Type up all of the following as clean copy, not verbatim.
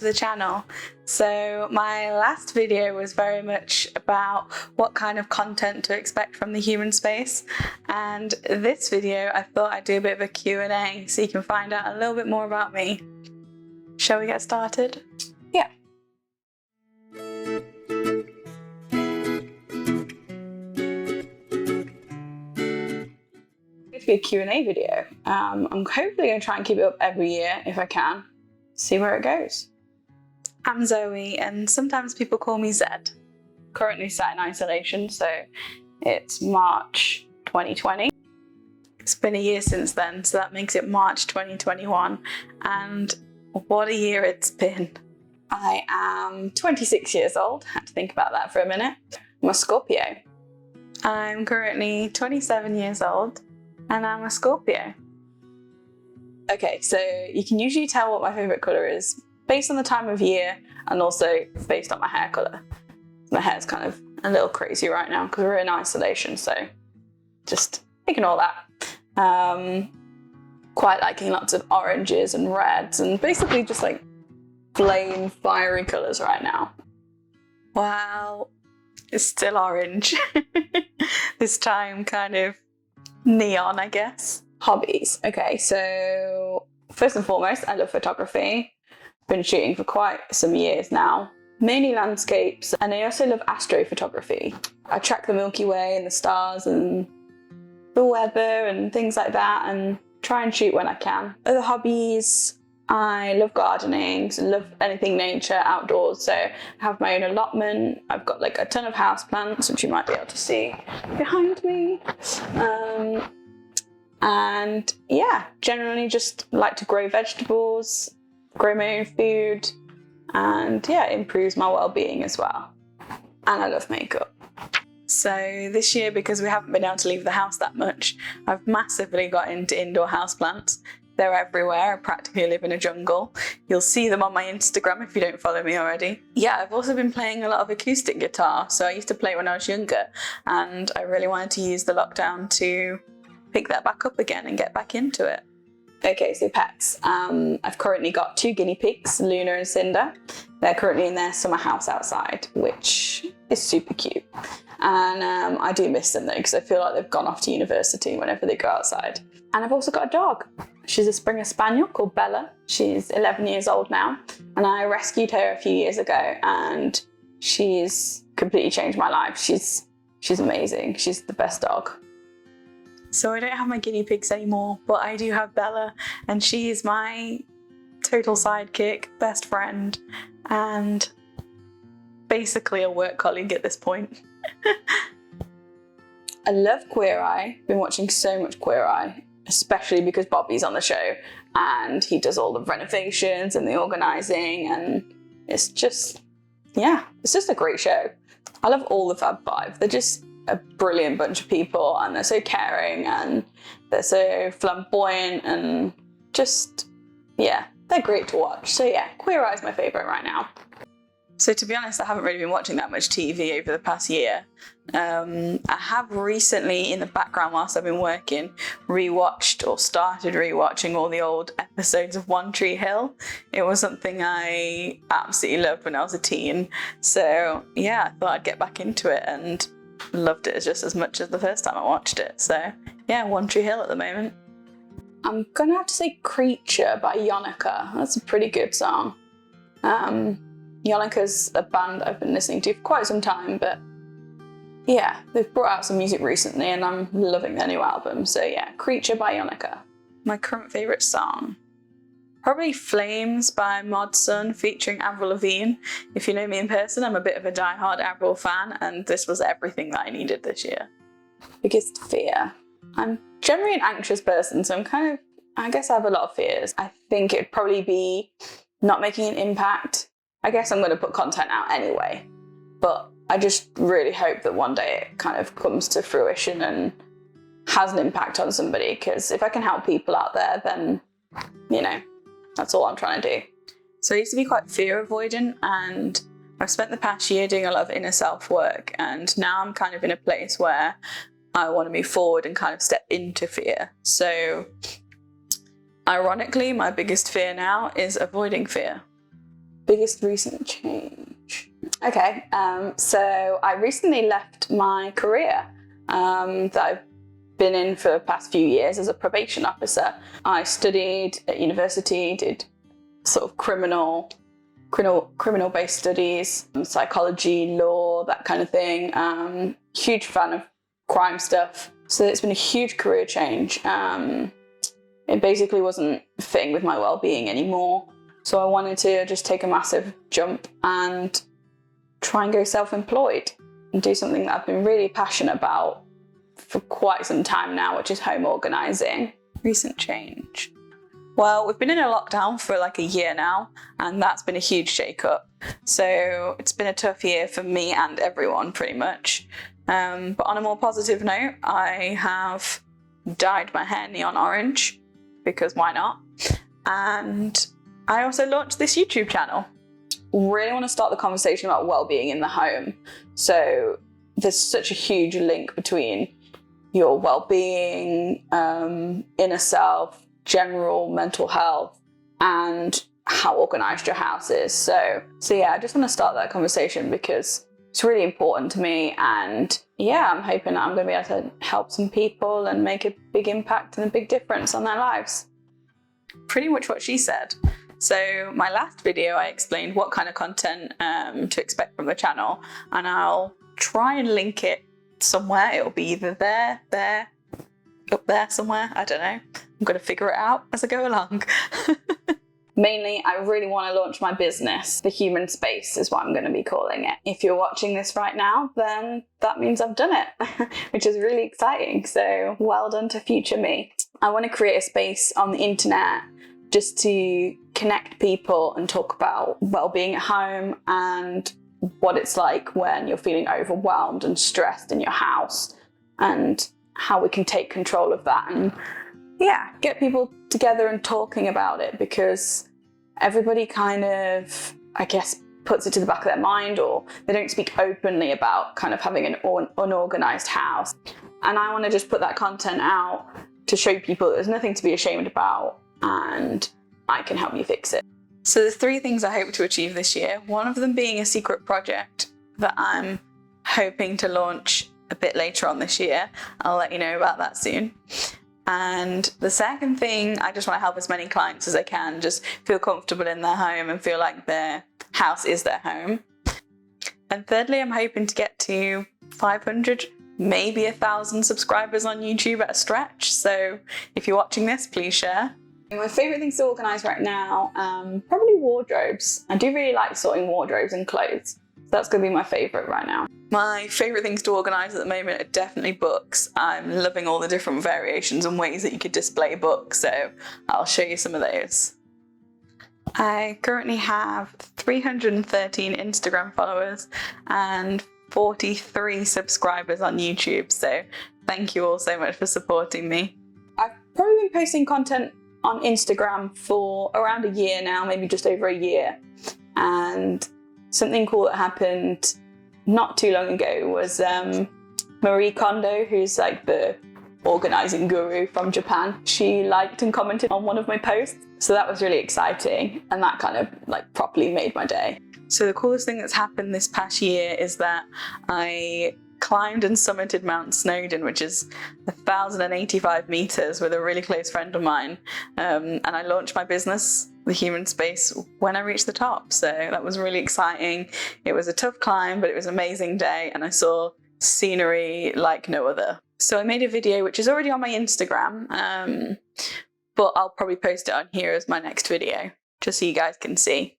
to the channel. So my last video was very much about what kind of content to expect from the human space, and this video I thought I'd do a bit of a Q&A so you can find out a little bit more about me. Shall we get started? Yeah. It's be a Q&A video. I'm hopefully going to try and keep it up every year if I can. See where it goes. I'm Zoe, and sometimes people call me Zed. Currently sat in isolation, so it's March 2020. It's been a year since then, so that makes it March 2021, and what a year it's been. I am 26 years old. Had to think about that for a minute. I'm a Scorpio. I'm currently 27 years old, and I'm a Scorpio. Okay, so you can usually tell what my favourite colour is based on the time of year and also based on my hair colour. My hair's kind of a little crazy right now because we're in isolation, so just ignore that. Quite liking lots of oranges and reds and basically just like flame fiery colours right now. Well, it's still orange. This time kind of neon, I guess. Hobbies. Okay, so first and foremost, I love photography. Been shooting for quite some years now, mainly landscapes, and I also love astrophotography. I track the Milky Way and the stars and the weather and things like that, and try and shoot when I can. Other hobbies, I love gardening, so love anything nature, outdoors, so I have my own allotment. I've got like a ton of houseplants, which you might be able to see behind me. And yeah, generally just like to grow vegetables, grow my own food, and yeah, it improves my well-being as well. And I love makeup. So this year, because we haven't been able to leave the house that much, I've massively got into indoor houseplants. They're everywhere. I practically live in a jungle. You'll see them on my Instagram if you don't follow me already. Yeah, I've also been playing a lot of acoustic guitar. So I used to play when I was younger, and I really wanted to use the lockdown to pick that back up again and get back into it. Okay, so pets. I've currently got 2 guinea pigs, Luna and Cinder. They're currently in their summer house outside, which is super cute. And I do miss them though, because I feel like they've gone off to university whenever they go outside. And I've also got a dog. She's a Springer Spaniel called Bella. She's 11 years old now, and I rescued her a few years ago, and she's completely changed my life. She's amazing. She's the best dog. So I don't have my guinea pigs anymore, but I do have Bella, and she is my total sidekick, best friend, and basically a work colleague at this point. I love Queer Eye. Been watching so much Queer Eye, especially because Bobby's on the show, and he does all the renovations and the organising, and it's just a great show. I love all the Fab Five. They're just a brilliant bunch of people, and they're so caring and they're so flamboyant, and just, yeah, they're great to watch. So yeah, Queer Eye is my favourite right now. So to be honest, I haven't really been watching that much TV over the past year. I have recently, in the background whilst I've been working, started rewatching all the old episodes of One Tree Hill. It was something I absolutely loved when I was a teen. So yeah, I thought I'd get back into it, and loved it just as much as the first time I watched it. So yeah, One Tree Hill at the moment. I'm gonna have to say Creature by Yonica. That's a pretty good song. Yonica's a band I've been listening to for quite some time, but yeah, they've brought out some music recently and I'm loving their new album. So yeah, Creature by Yonica. My current favourite song? Probably Flames by Mod Sun featuring Avril Lavigne. If you know me in person, I'm a bit of a die-hard Avril fan, and this was everything that I needed this year. Biggest fear? I'm generally an anxious person, so I guess I have a lot of fears. I think it'd probably be not making an impact. I guess I'm going to put content out anyway, but I just really hope that one day it kind of comes to fruition and has an impact on somebody, because if I can help people out there, then, you know, that's all I'm trying to do. So I used to be quite fear avoidant, and I've spent the past year doing a lot of inner self work, and now I'm kind of in a place where I want to move forward and kind of step into fear. So ironically, my biggest fear now is avoiding fear. Biggest recent change. Okay, so I recently left my career that I've been in for the past few years as a probation officer. I studied at university, did sort of criminal-based studies, psychology, law, that kind of thing. Huge fan of crime stuff. So it's been a huge career change. It basically wasn't fitting with my well-being anymore. So I wanted to just take a massive jump and try and go self-employed and do something that I've been really passionate about for quite some time now, which is home organising. Recent change. Well, we've been in a lockdown for like a year now, and that's been a huge shake-up. So it's been a tough year for me and everyone, pretty much. But on a more positive note, I have dyed my hair neon orange, because why not? And I also launched this YouTube channel. Really want to start the conversation about well-being in the home. So there's such a huge link between your well-being, inner self, general mental health, and how organised your house is. So yeah, I just want to start that conversation because it's really important to me, and yeah, I'm hoping that I'm going to be able to help some people and make a big impact and a big difference on their lives. Pretty much what she said. So my last video, I explained what kind of content to expect from the channel, and I'll try and link it somewhere. It'll be either there, up there somewhere, I don't know. I'm going to figure it out as I go along. Mainly, I really want to launch my business. The Human Space is what I'm going to be calling it. If you're watching this right now, then that means I've done it, which is really exciting. So well done to future me. I want to create a space on the internet just to connect people and talk about well-being at home and what it's like when you're feeling overwhelmed and stressed in your house, and how we can take control of that, and yeah, get people together and talking about it, because everybody kind of, I guess, puts it to the back of their mind, or they don't speak openly about kind of having an unorganized house. And I want to just put that content out to show people that there's nothing to be ashamed about, and I can help you fix it. So there's 3 things I hope to achieve this year. One of them being a secret project that I'm hoping to launch a bit later on this year. I'll let you know about that soon. And the second thing, I just want to help as many clients as I can just feel comfortable in their home and feel like their house is their home. And thirdly, I'm hoping to get to 500, maybe 1,000 subscribers on YouTube at a stretch. So if you're watching this, please share. My favourite things to organise right now, probably wardrobes. I do really like sorting wardrobes and clothes. So that's going to be my favourite right now. My favourite things to organise at the moment are definitely books. I'm loving all the different variations and ways that you could display books, so I'll show you some of those. I currently have 313 Instagram followers and 43 subscribers on YouTube, so thank you all so much for supporting me. I've probably been posting content on Instagram for around a year now, maybe just over a year, and something cool that happened not too long ago was Marie Kondo, who's like the organising guru from Japan. She liked and commented on one of my posts, so that was really exciting, and that kind of like properly made my day. So the coolest thing that's happened this past year is that I climbed and summited Mount Snowdon, which is 1,085 meters, with a really close friend of mine, and I launched my business, The Human Space, when I reached the top. So that was really exciting. It was a tough climb, but it was an amazing day, and I saw scenery like no other. So I made a video which is already on my Instagram, but I'll probably post it on here as my next video, just so you guys can see.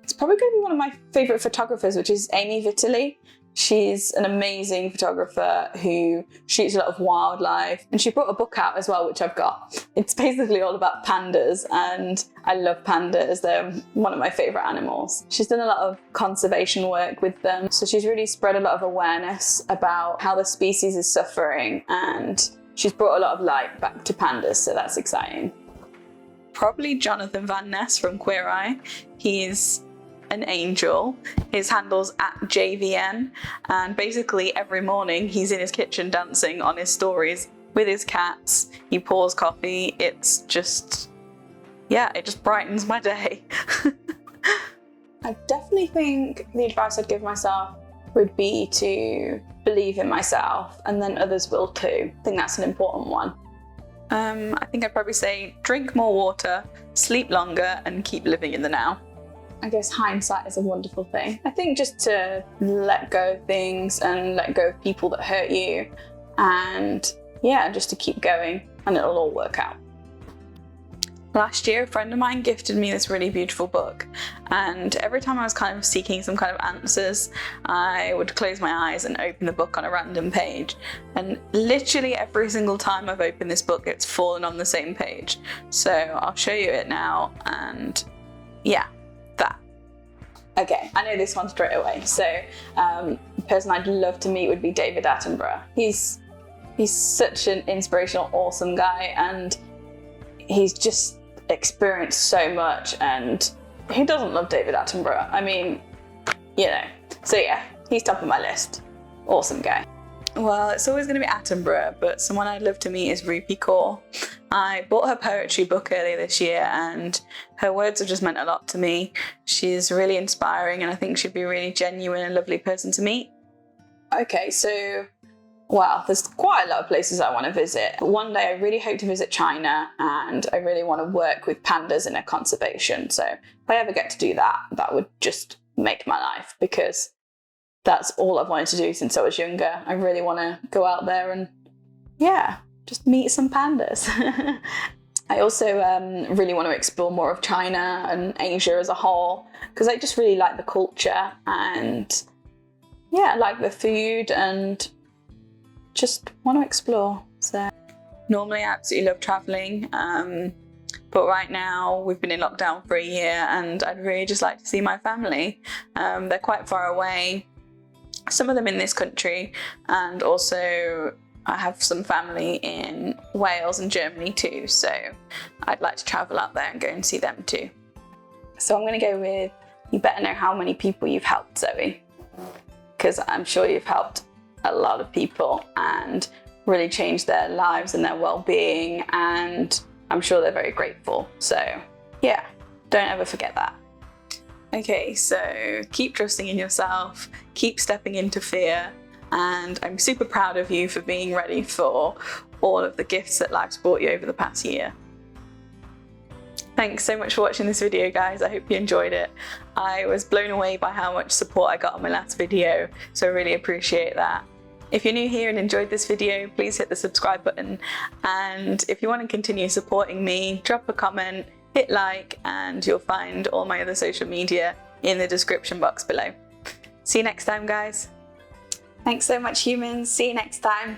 It's probably going to be one of my favourite photographers, which is Amy Vitali. She's an amazing photographer who shoots a lot of wildlife, and she brought a book out as well, which I've got. It's basically all about pandas, and I love pandas. They're one of my favourite animals. She's done a lot of conservation work with them, so she's really spread a lot of awareness about how the species is suffering, and she's brought a lot of light back to pandas, so that's exciting. Probably Jonathan Van Ness from Queer Eye. He's an angel. His handle's @JVN, and basically every morning he's in his kitchen dancing on his stories with his cats. He pours coffee. It's just, yeah, it just brightens my day. I definitely think the advice I'd give myself would be to believe in myself, and then others will too. I think that's an important one. I think I'd probably say drink more water, sleep longer, and keep living in the now. I guess hindsight is a wonderful thing. I think just to let go of things and let go of people that hurt you, and yeah, just to keep going, and it'll all work out. Last year, a friend of mine gifted me this really beautiful book, and every time I was kind of seeking some kind of answers, I would close my eyes and open the book on a random page, and literally every single time I've opened this book, it's fallen on the same page. So I'll show you it now, and yeah, that. Okay, I know this one straight away. So the person I'd love to meet would be David Attenborough. He's such an inspirational, awesome guy, and he's just experienced so much, and who doesn't love David Attenborough? I mean, you know. So yeah, he's top of my list. Awesome guy. Well, it's always going to be Attenborough, but someone I'd love to meet is Rupi Kaur. I bought her poetry book earlier this year, and her words have just meant a lot to me. She's really inspiring, and I think she'd be a really genuine and lovely person to meet. Okay, so wow, there's quite a lot of places I want to visit. One day I really hope to visit China, and I really want to work with pandas in a conservation. So if I ever get to do that, that would just make my life, because that's all I've wanted to do since I was younger. I really want to go out there and, yeah, just meet some pandas. I also really want to explore more of China and Asia as a whole, because I just really like the culture, and yeah, I like the food, and just want to explore. So normally I absolutely love traveling, but right now we've been in lockdown for a year, and I'd really just like to see my family. They're quite far away, some of them in this country, and also I have some family in Wales and Germany too, so I'd like to travel out there and go and see them too. So I'm going to go with, you better know how many people you've helped, Zoey, because I'm sure you've helped a lot of people and really changed their lives and their well-being, and I'm sure they're very grateful. So yeah, don't ever forget that. Okay, so keep trusting in yourself, keep stepping into fear, and I'm super proud of you for being ready for all of the gifts that life's brought you over the past year. Thanks so much for watching this video, guys. I hope you enjoyed it. I was blown away by how much support I got on my last video, so I really appreciate that. If you're new here and enjoyed this video, please hit the subscribe button, and if you want to continue supporting me, drop a comment, hit like, and you'll find all my other social media in the description box below. See you next time, guys. Thanks so much, humans. See you next time.